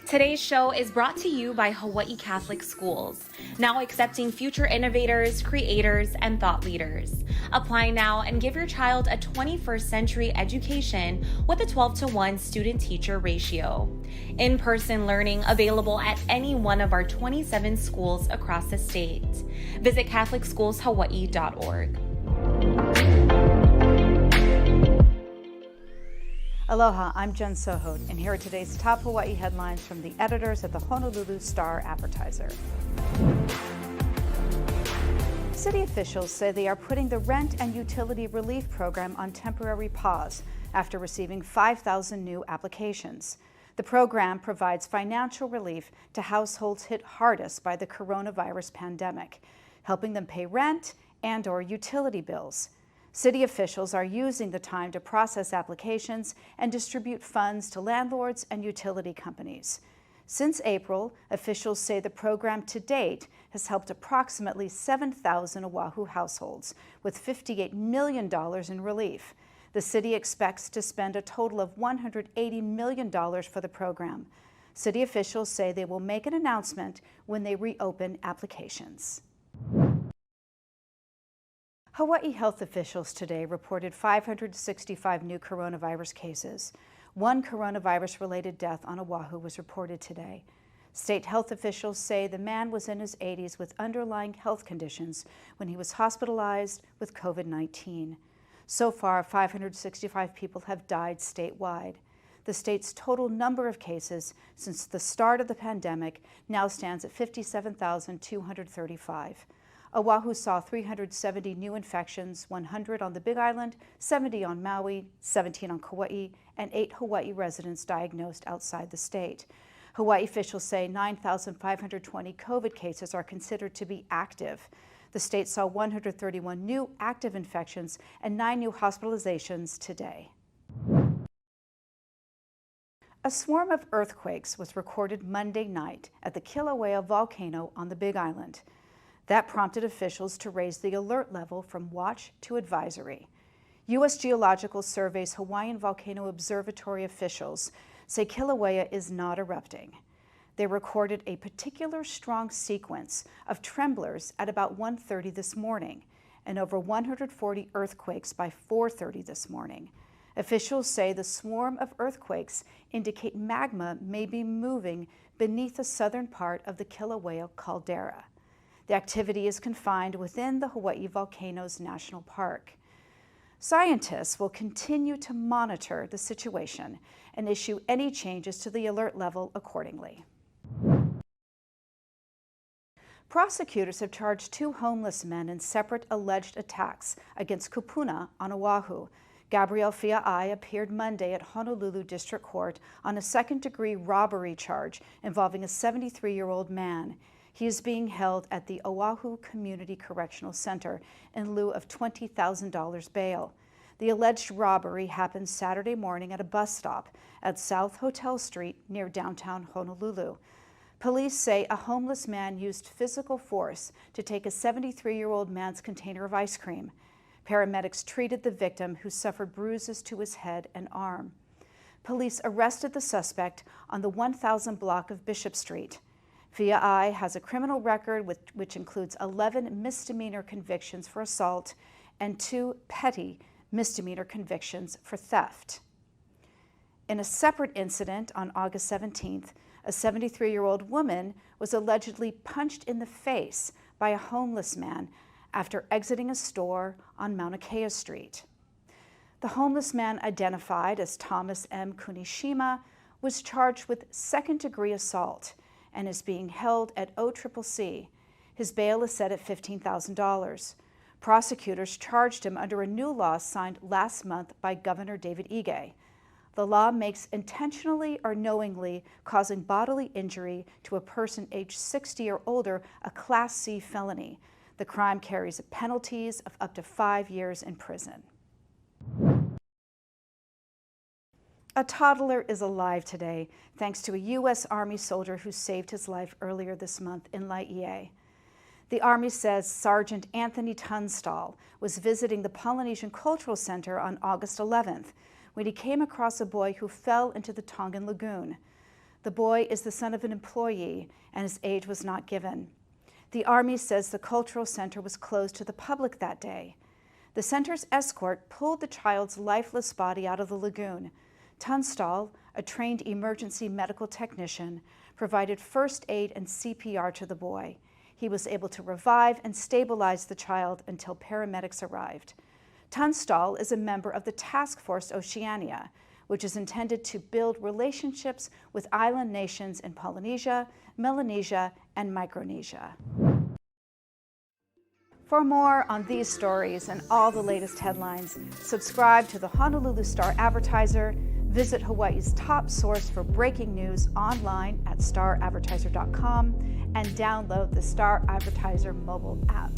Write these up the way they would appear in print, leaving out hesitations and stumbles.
Today's show is brought to you by Hawaii Catholic Schools, now accepting future innovators, creators, and thought leaders. Apply now and give your child a 21st century education with a 12-to-1 student-teacher ratio. In-person learning available at any one of our 27 schools across the state. Visit CatholicSchoolsHawaii.org. Aloha, I'm Jen Sojot, and here are today's top Hawaii headlines from the editors at the Honolulu Star-Advertiser. City officials say they are putting the rent and utility relief program on temporary pause after receiving 5,000 new applications. The program provides financial relief to households hit hardest by the coronavirus pandemic, helping them pay rent and/or utility bills. City officials are using the time to process applications and distribute funds to landlords and utility companies. Since April, officials say the program to date has helped approximately 7,000 Oahu households with $58 million in relief. The city expects to spend a total of $180 million for the program. City officials say they will make an announcement when they reopen applications. Hawaii health officials today reported 565 new coronavirus cases. One coronavirus-related death on Oahu was reported today. State health officials say the man was in his 80s with underlying health conditions when he was hospitalized with COVID-19. So far, 565 people have died statewide. The state's total number of cases since the start of the pandemic now stands at 57,235. Oahu saw 370 new infections, 100 on the Big Island, 70 on Maui, 17 on Kauai, and 8 Hawaii residents diagnosed outside the state. Hawaii officials say 9,520 COVID cases are considered to be active. The state saw 131 new active infections and 9 new hospitalizations today. A swarm of earthquakes was recorded Monday night at the Kilauea volcano on the Big Island. That prompted officials to raise the alert level from watch to advisory. U.S. Geological Survey's Hawaiian Volcano Observatory officials say Kilauea is not erupting. They recorded a particular strong sequence of tremblers at about 1:30 this morning and over 140 earthquakes by 4:30 this morning. Officials say the swarm of earthquakes indicate magma may be moving beneath the southern part of the Kilauea caldera. The activity is confined within the Hawaii Volcanoes National Park. Scientists will continue to monitor the situation and issue any changes to the alert level accordingly. Prosecutors have charged 2 homeless men in separate alleged attacks against kupuna on Oahu. Gabriel Fia'ai appeared Monday at Honolulu District Court on a second-degree robbery charge involving a 73-year-old man. He is being held at the Oahu Community Correctional Center in lieu of $20,000 bail. The alleged robbery happened Saturday morning at a bus stop at South Hotel Street near downtown Honolulu. Police say a homeless man used physical force to take a 73-year-old man's container of ice cream. Paramedics treated the victim, who suffered bruises to his head and arm. Police arrested the suspect on the 1000 block of Bishop Street. Fia'ai has a criminal record which includes 11 misdemeanor convictions for assault and 2 petty misdemeanor convictions for theft. In a separate incident on August 17th, a 73-year-old woman was allegedly punched in the face by a homeless man after exiting a store on Mauna Kea Street. The homeless man, identified as Thomas M. Kunishima, was charged with second-degree assault and is being held at OCCC. His bail is set at $15,000. Prosecutors charged him under a new law signed last month by Governor David Ige. The law makes intentionally or knowingly causing bodily injury to a person aged 60 or older a Class C felony. The crime carries penalties of up to 5 years in prison. A toddler is alive today, thanks to a U.S. Army soldier who saved his life earlier this month in Laie. The Army says Sergeant Anthony Tunstall was visiting the Polynesian Cultural Center on August 11th when he came across a boy who fell into the Tongan Lagoon. The boy is the son of an employee, and his age was not given. The Army says the cultural center was closed to the public that day. The center's escort pulled the child's lifeless body out of the lagoon. Tunstall, a trained emergency medical technician, provided first aid and CPR to the boy. He was able to revive and stabilize the child until paramedics arrived. Tunstall is a member of the Task Force Oceania, which is intended to build relationships with island nations in Polynesia, Melanesia, and Micronesia. For more on these stories and all the latest headlines, subscribe to the Honolulu Star-Advertiser, visit Hawaii's top source for breaking news online at staradvertiser.com, and download the Star-Advertiser mobile app.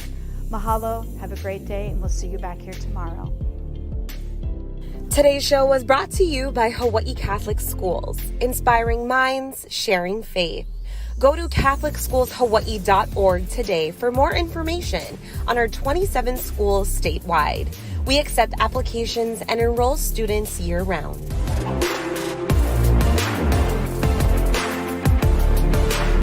Mahalo, have a great day, and we'll see you back here tomorrow. Today's show was brought to you by Hawaii Catholic Schools, inspiring minds, sharing faith. Go to CatholicSchoolsHawaii.org today for more information on our 27 schools statewide. We accept applications and enroll students year-round.